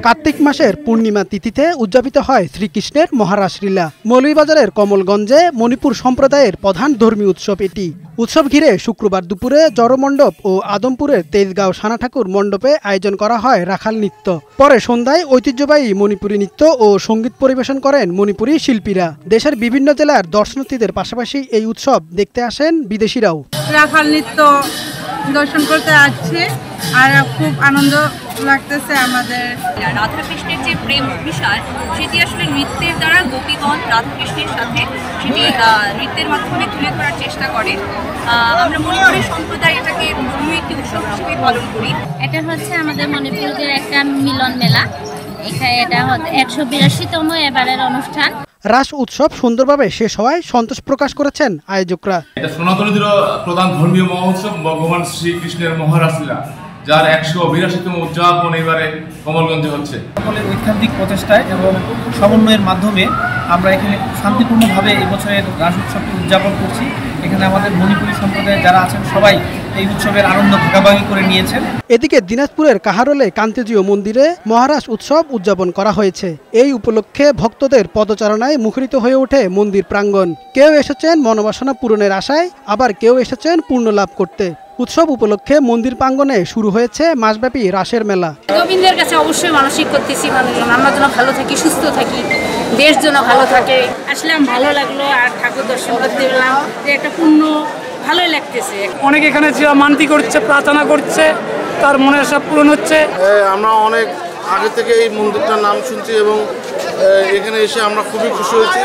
কার্তিক মাসের পূর্ণিমা তিথিতে উদযাপিত হয় শ্রীকৃষ্ণের মহারাসলীলা। মৌলভীবাজারের কমলগঞ্জে মণিপুর সম্প্রদায়ের প্রধান ধর্মীয় উৎসব এটি। উৎসব ঘিরে শুক্রবার দুপুরে জড়মণ্ডপ ও আদমপুরের তেজগাঁও সানা ঠাকুর মণ্ডপে আয়োজন করা হয় রাখাল নৃত্য। পরে সন্ধ্যায় ঐতিহ্যবাহী মণিপুরী নৃত্য ও সঙ্গীত পরিবেশন করেন মণিপুরী শিল্পীরা। দেশের বিভিন্ন জেলার দর্শনার্থীদের পাশাপাশি এই উৎসব দেখতে আসেন বিদেশিরাও। রাখাল নৃত্য দর্শন করতে আসছে আর খুব আনন্দ লাগতেছে আমাদের। রাধা কৃষ্ণের যে প্রেম অভিসার সেটি আসলে নৃত্যের দ্বারা গোপীগণ রাধা কৃষ্ণের সাথে সেটি নৃত্যের মাধ্যমে তুলে ধরার চেষ্টা করে। আমরা মণিপুরী সম্প্রদায় এটাকে ধর্মীয় একটি উৎসব হিসেবে পালন করি। এটা হচ্ছে আমাদের মণিপুরের একটা মিলন মেলা। এখানে এটা 182তম এবারের অনুষ্ঠান। রাস উৎসব সুন্দরভাবে শেষ হওয়ায় সন্তোষ প্রকাশ করেছেন আয়োজকরা। এটা সনাতনীদের প্রধান ধর্মীয় মহোৎসব ভগবান শ্রীকৃষ্ণের মহারাসলীলা, যার 182তম উদযাপন এবারে কমলগঞ্জে হচ্ছে। সকলের ঐকান্তিক প্রচেষ্টায় এবং সমন্বয়ের মাধ্যমে আমরা এখানে শান্তিপূর্ণভাবে এই বছরের রাস উৎসবটি উদযাপন করছি। এখানে আমাদের মণিপুরী সম্প্রদায়ের যারা আছেন সবাই এই উৎসবের আনন্দ ভাগাভাগি করে নিয়েছেন। এদিকে দিনাজপুরের কাহারোলে কান্তিজিও মন্দিরে মহারাস উৎসব উদযাপন করা হয়েছে। এই উপলক্ষে ভক্তদের পদচারণায় মুখরিত হয়ে ওঠে মন্দির প্রাঙ্গণ। কেউ এসেছেন মনোবাসনা পূরণের আশায়, আবার কেউ এসেছেন পূর্ণ লাভ করতে। উৎসব উপলক্ষে মন্দির প্রাঙ্গণে শুরু হয়েছে মাসব্যাপী রাসের মেলা। গোবিন্দের কাছে অবশ্যই মানসিক করতেছি মানুষজন আমরা যেন ভালো থাকি, সুস্থ থাকি, দেশ যেন ভালো থাকে। আসলাম, ভালো লাগলো আর ঠাকুর দর্শন করতে পেলাম, যে একটা পূর্ণ ভালোই লাগতেছে। অনেক এখানে মানতি করছে, প্রার্থনা করছে, তার মনের সব পূরণ হচ্ছে। আমরা অনেক আগে থেকে এই মন্দিরটার নাম শুনছি এবং এখানে এসে আমরা খুবই খুশি হয়েছি।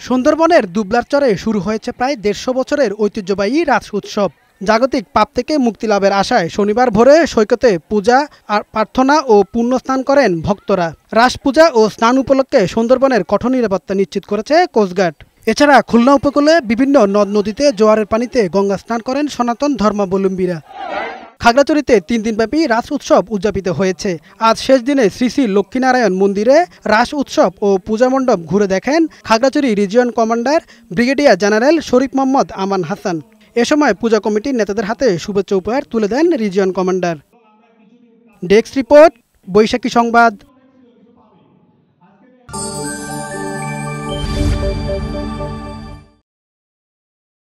সুন্দরবনের দুবলারচরে শুরু হয়েছে প্রায় 150 বছরের ঐতিহ্যবাহী রাস উৎসব। জাগতিক পাপ থেকে মুক্তি লাভের আশায় শনিবার ভোরে সৈকতে পূজা আর প্রার্থনা ও পুণ্যস্নান করেন ভক্তরা। রাস পূজা ও স্নান উপলক্ষে সুন্দরবনের কঠোর নিরাপত্তা নিশ্চিত করেছে কোস্টগার্ড। এছাড়া খুলনা উপকূলে বিভিন্ন নদ নদীতে জোয়ারের পানিতে গঙ্গা স্নান করেন সনাতন ধর্মাবলম্বীরা। খাগড়াছড়িতে 3 দিনব্যাপী রাস উৎসব উদযাপিত হয়েছে। আজ শেষ দিনে শ্রী শ্রী লক্ষ্মীনারায়ণ মন্দিরে রাস উৎসব ও পূজা মণ্ডপ ঘুরে দেখেন Khagrachhari region commander brigadier general Sharif Mohammad Aman Hasan. এ সময় পূজা কমিটির নেতাদের হাতে শুভেচ্ছা উপহার তুলে দেন region commander. Desk report, Baishakhi সংবাদ।